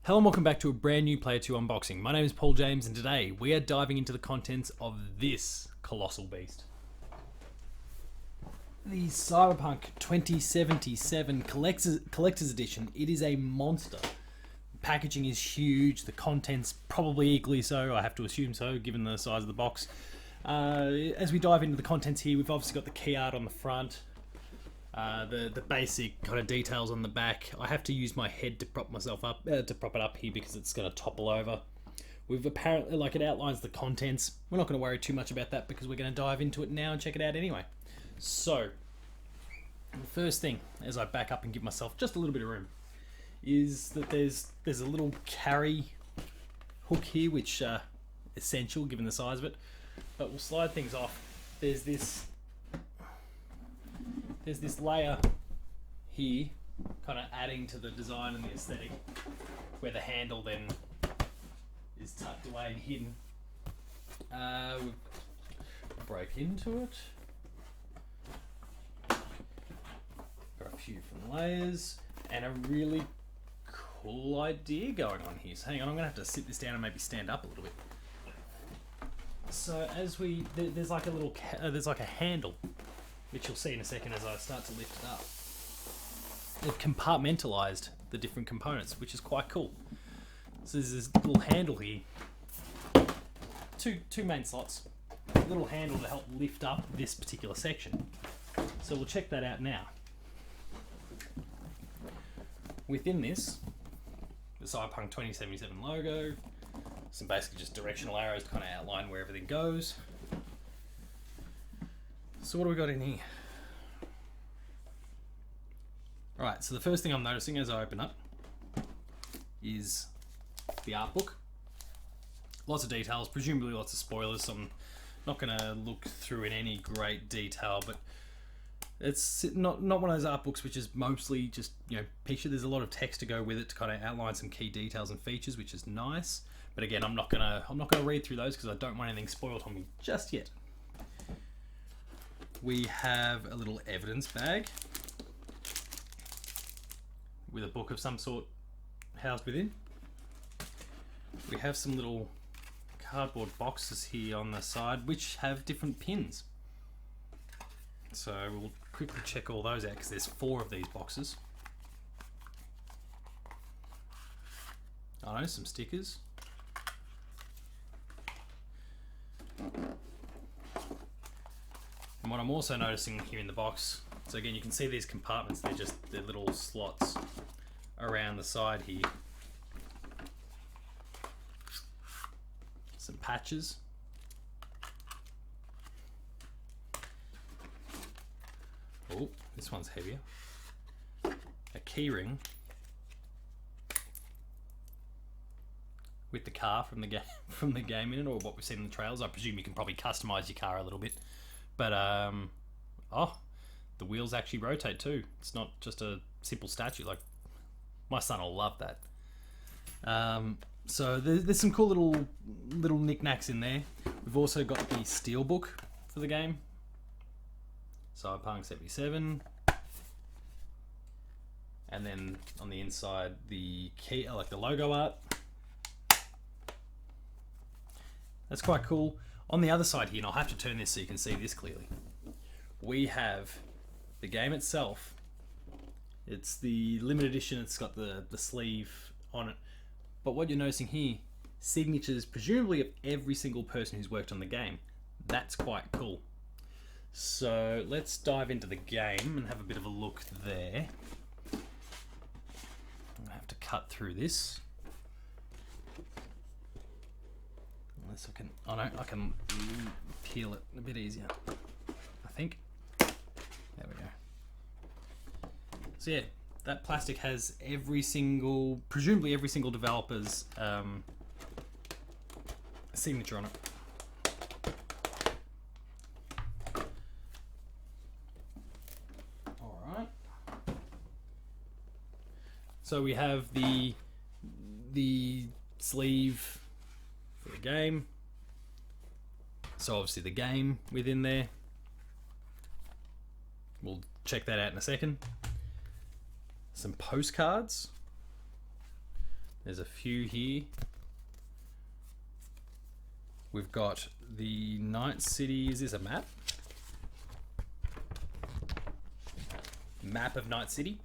Hello and welcome back to a brand new Player 2 unboxing. My name is Paul James and today we are diving into the contents of this colossal beast. The Cyberpunk 2077 Collector's Edition. It is a monster. The packaging is huge, the contents probably equally so, I have to assume so given the size of the box. As we dive into the contents here, we've obviously got the key art on the front. The basic kind of details on the back. I have to use my head to prop myself up, to prop it up here because it's going to topple over. We've apparently, it outlines the contents. We're not going to worry too much about that because we're going to dive into it now and check it out anyway. So, the first thing, as I back up and give myself just a little bit of room, is that there's a little carry hook here, which essential given the size of it. But we'll slide things off. There's this layer here, kind of adding to the design and the aesthetic, where the handle then is tucked away and hidden. We'll break into it. Got a few different layers and a really cool idea going on here. So hang on, I'm gonna have to sit this down and maybe stand up a little bit. So as there's like a handle, which you'll see in a second as I start to lift it up. They've compartmentalized the different components, which is quite cool. So there's this little handle here, two main slots, a little handle to help lift up this particular section. So we'll check that out now. Within this, the Cyberpunk 2077 logo, some basically just directional arrows to kind of outline where everything goes. So what do we got in here? Alright, so the first thing I'm noticing as I open up is the art book. Lots of details, presumably lots of spoilers, so I'm not going to look through in any great detail, but it's not one of those art books which is mostly just, picture. There's a lot of text to go with it to kind of outline some key details and features, which is nice. But again, I'm not gonna read through those because I don't want anything spoiled on me just yet. We have a little evidence bag with a book of some sort housed within. We have some little cardboard boxes here on the side which have different pins. So we'll quickly check all those out because there's 4 of these boxes. I know, some stickers. And what I'm also noticing here in the box, so again you can see these compartments, they're little slots around the side here. Some patches. Oh, this one's heavier. A key ring with the car from the game in it, or what we've seen in the trailers. I presume you can probably customize your car a little bit. But, the wheels actually rotate too. It's not just a simple statue. Like, my son will love that. So there's some cool little knickknacks in there. We've also got the steelbook for the game. Cyberpunk 77. And then on the inside, the key, like the logo art. That's quite cool. On the other side here, and I'll have to turn this so you can see this clearly, we have the game itself. It's the limited edition, it's got the sleeve on it. But what you're noticing here, signatures presumably of every single person who's worked on the game. That's quite cool. So let's dive into the game and have a bit of a look there. I'm gonna have to cut through this. Unless I can, oh no, I can peel it a bit easier, I think. There we go. So yeah, that plastic has presumably every single developer's signature on it. Alright. So we have the sleeve for the game. So obviously the game within there. We'll check that out in a second. Some postcards. There's a few here. We've got the Night City. Is this a map? Map of Night City.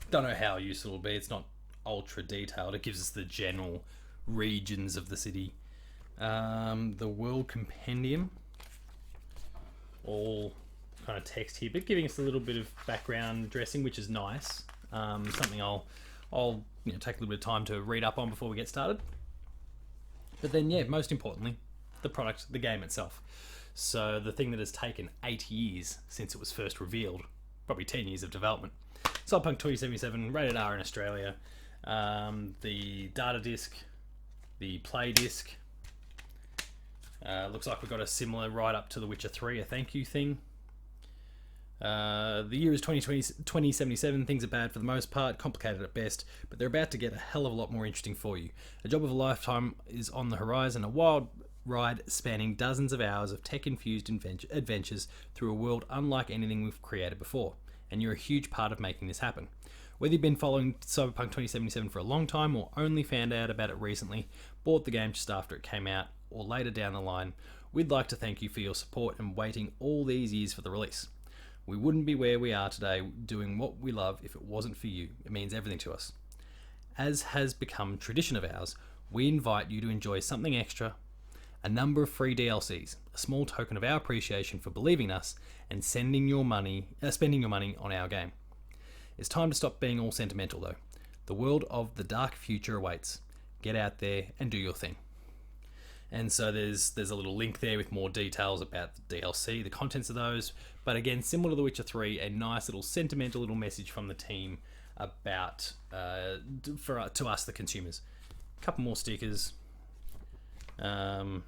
Don't know how useful it'll be. It's not ultra detailed. It gives us the general regions of the city. The World Compendium. All kind of text here, but giving us a little bit of background dressing, which is nice. Something I'll take a little bit of time to read up on before we get started. But then, yeah, most importantly, the product, the game itself. So the thing that has taken 8 years since it was first revealed, probably 10 years of development. Cyberpunk 2077, rated R in Australia. The data disc, the play disc. Looks like we've got a similar right up to The Witcher 3, a thank you thing. The year is 2077. Things are bad for the most part, complicated at best, but they're about to get a hell of a lot more interesting for you. A job of a lifetime is on the horizon, a wild ride spanning dozens of hours of tech-infused adventures through a world unlike anything we've created before, and you're a huge part of making this happen. Whether you've been following Cyberpunk 2077 for a long time or only found out about it recently, bought the game just after it came out, or later down the line, we'd like to thank you for your support and waiting all these years for the release. We wouldn't be where we are today doing what we love if it wasn't for you. It means everything to us. As has become tradition of ours, we invite you to enjoy something extra, a number of free DLCs, a small token of our appreciation for believing in us and spending your money on our game. It's time to stop being all sentimental though. The world of the dark future awaits. Get out there and do your thing. And so there's a little link there with more details about the DLC, the contents of those. But again, similar to The Witcher 3, a nice little sentimental little message from the team about to us, the consumers. A couple more stickers. Some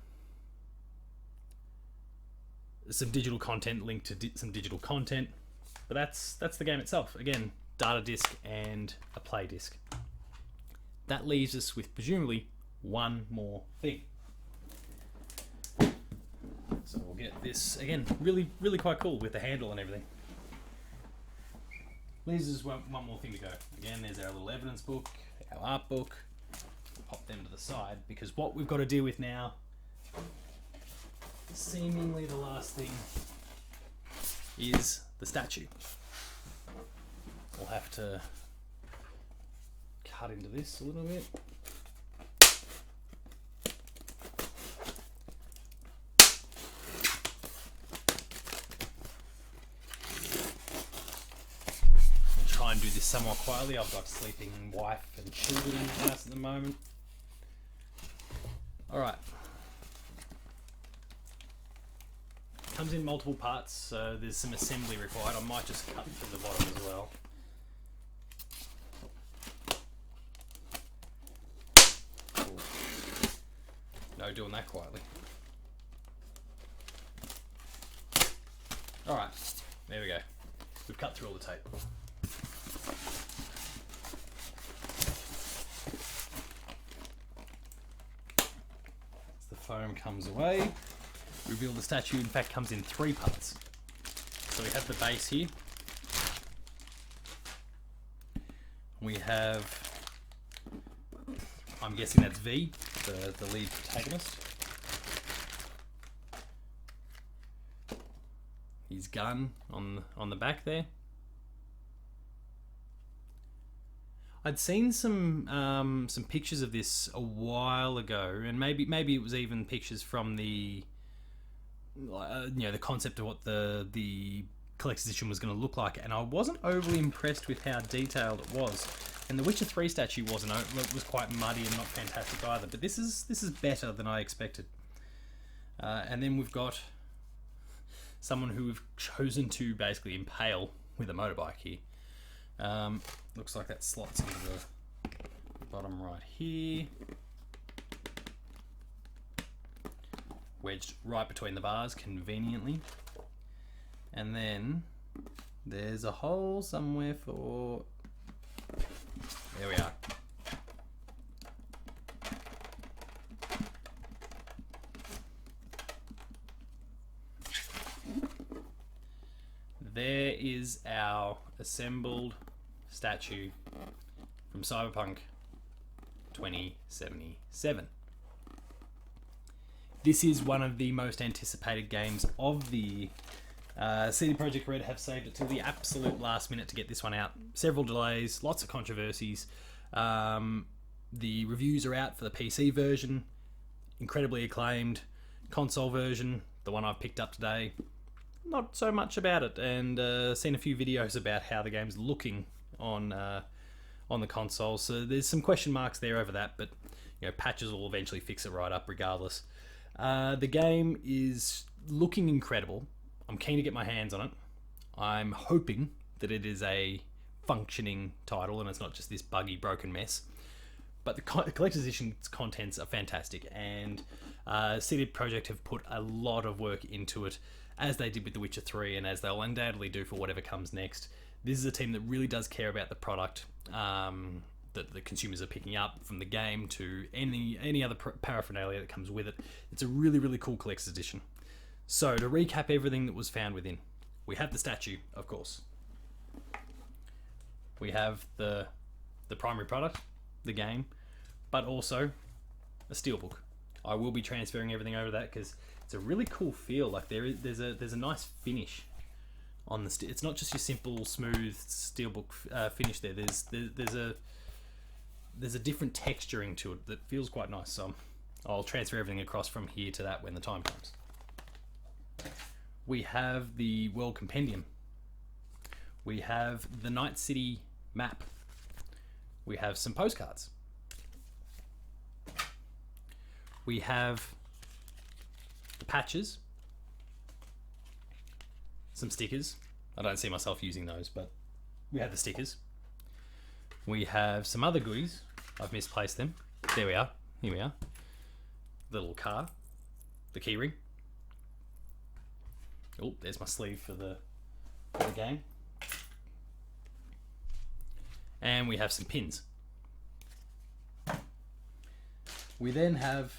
digital content linked to some digital content. But that's the game itself. Again, data disc and a play disc. That leaves us with presumably one more thing. So we'll get this, again, really, really quite cool with the handle and everything. Leaves us one more thing to go. Again, there's our little evidence book, our art book. Pop them to the side, because what we've got to deal with now, seemingly the last thing, is the statue. We'll have to cut into this a little bit. And do this somewhat quietly. I've got sleeping wife and children in the house at the moment. Alright. Comes in multiple parts, so there's some assembly required. I might just cut to the bottom as well. Cool. No doing that quietly. Alright, there we go. We've cut through all the tape. Foam comes away. Reveal the statue in fact comes in 3 parts. So we have the base here. We have, I'm guessing that's V, the lead protagonist. His gun on the back there. I'd seen some pictures of this a while ago, and maybe it was even pictures from the the concept of what the collector's edition was going to look like, and I wasn't overly impressed with how detailed it was. And the Witcher 3 statue was quite muddy and not fantastic either, but this is better than I expected. And then we've got someone who we've chosen to basically impale with a motorbike here. Looks like that slots into the bottom right here. Wedged right between the bars, conveniently. And then there's a hole somewhere for... There we are. There is our assembled statue from Cyberpunk 2077. This is one of the most anticipated games of the year. CD Projekt Red have saved it till the absolute last minute to get this one out. Several delays, lots of controversies. The reviews are out for the PC version, incredibly acclaimed. Console version, the one I've picked up today, not so much about it, and seen a few videos about how the game's looking on the console. So there's some question marks there over that, but patches will eventually fix it right up regardless. The game is looking incredible. I'm keen to get my hands on it. I'm hoping that it is a functioning title and it's not just this buggy, broken mess. But the collector's edition contents are fantastic, and CD Projekt have put a lot of work into it, as they did with The Witcher 3, and as they'll undoubtedly do for whatever comes next. This is a team that really does care about the product that the consumers are picking up, from the game to any other paraphernalia that comes with it. It's a really, really cool collector's edition. So, to recap everything that was found within, we have the statue, of course. We have the primary product, the game, but also a steelbook. I will be transferring everything over that because it's a really cool feel. Like there's a nice finish on the it's not just your simple smooth steelbook finish there. There's a different texturing to it that feels quite nice. So I'll transfer everything across from here to that when the time comes. We have the World Compendium. We have the Night City map. We have some postcards. We have the patches. Some stickers. I don't see myself using those, but we have the stickers. We have some other goodies. I've misplaced them. There we are. Here we are. The little car. The keyring. Oh, there's my sleeve for the game. And we have some pins. We then have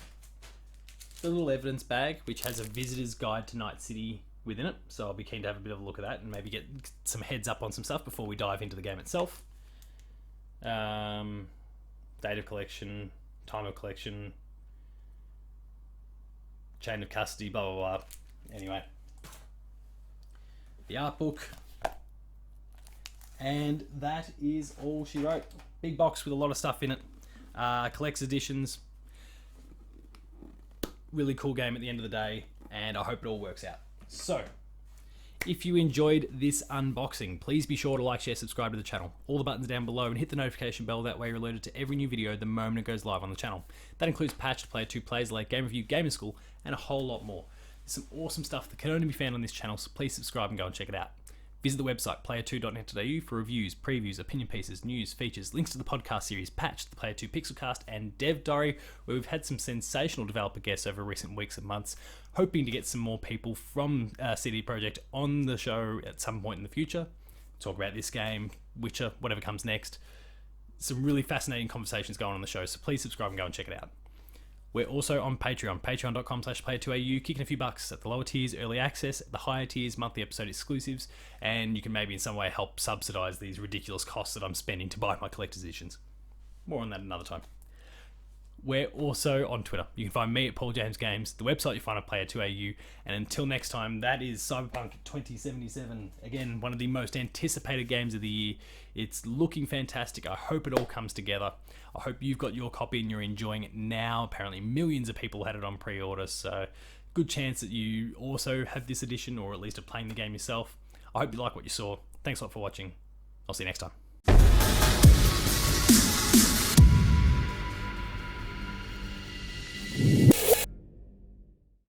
the little evidence bag, which has a visitor's guide to Night City within it. So I'll be keen to have a bit of a look at that and maybe get some heads up on some stuff before we dive into the game itself. Date of collection, time of collection, chain of custody, blah, blah, blah. Anyway. The art book. And that is all she wrote. Big box with a lot of stuff in it. Collector's editions. Really cool game at the end of the day, and I hope it all works out. So, if you enjoyed this unboxing, please be sure to like, share, subscribe to the channel. All the buttons down below, and hit the notification bell. That way you're alerted to every new video the moment it goes live on the channel. That includes Patch to Player 2 Plays Late, Game Review, Gamer School, and a whole lot more. There's some awesome stuff that can only be found on this channel, so please subscribe and go and check it out. Visit the website player2.net.au for reviews, previews, opinion pieces, news, features, links to the podcast series Patch, the Player 2 Pixelcast, and Dev Diary, where we've had some sensational developer guests over recent weeks and months, hoping to get some more people from CD Projekt on the show at some point in the future. Talk about this game, Witcher, whatever comes next. Some really fascinating conversations going on the show, so please subscribe and go and check it out. We're also on Patreon, patreon.com/player2au, kicking a few bucks. At the lower tiers, early access. At the higher tiers, monthly episode exclusives. And you can maybe in some way help subsidise these ridiculous costs that I'm spending to buy my collector's editions. More on that another time. We're also on Twitter. You can find me at Paul James Games, the website you find at Player2au, and until next time, that is Cyberpunk 2077. Again, one of the most anticipated games of the year. It's looking fantastic. I hope it all comes together. I hope you've got your copy and you're enjoying it now. Apparently millions of people had it on pre-order, so good chance that you also have this edition, or at least are playing the game yourself. I hope you like what you saw. Thanks a lot for watching. I'll see you next time.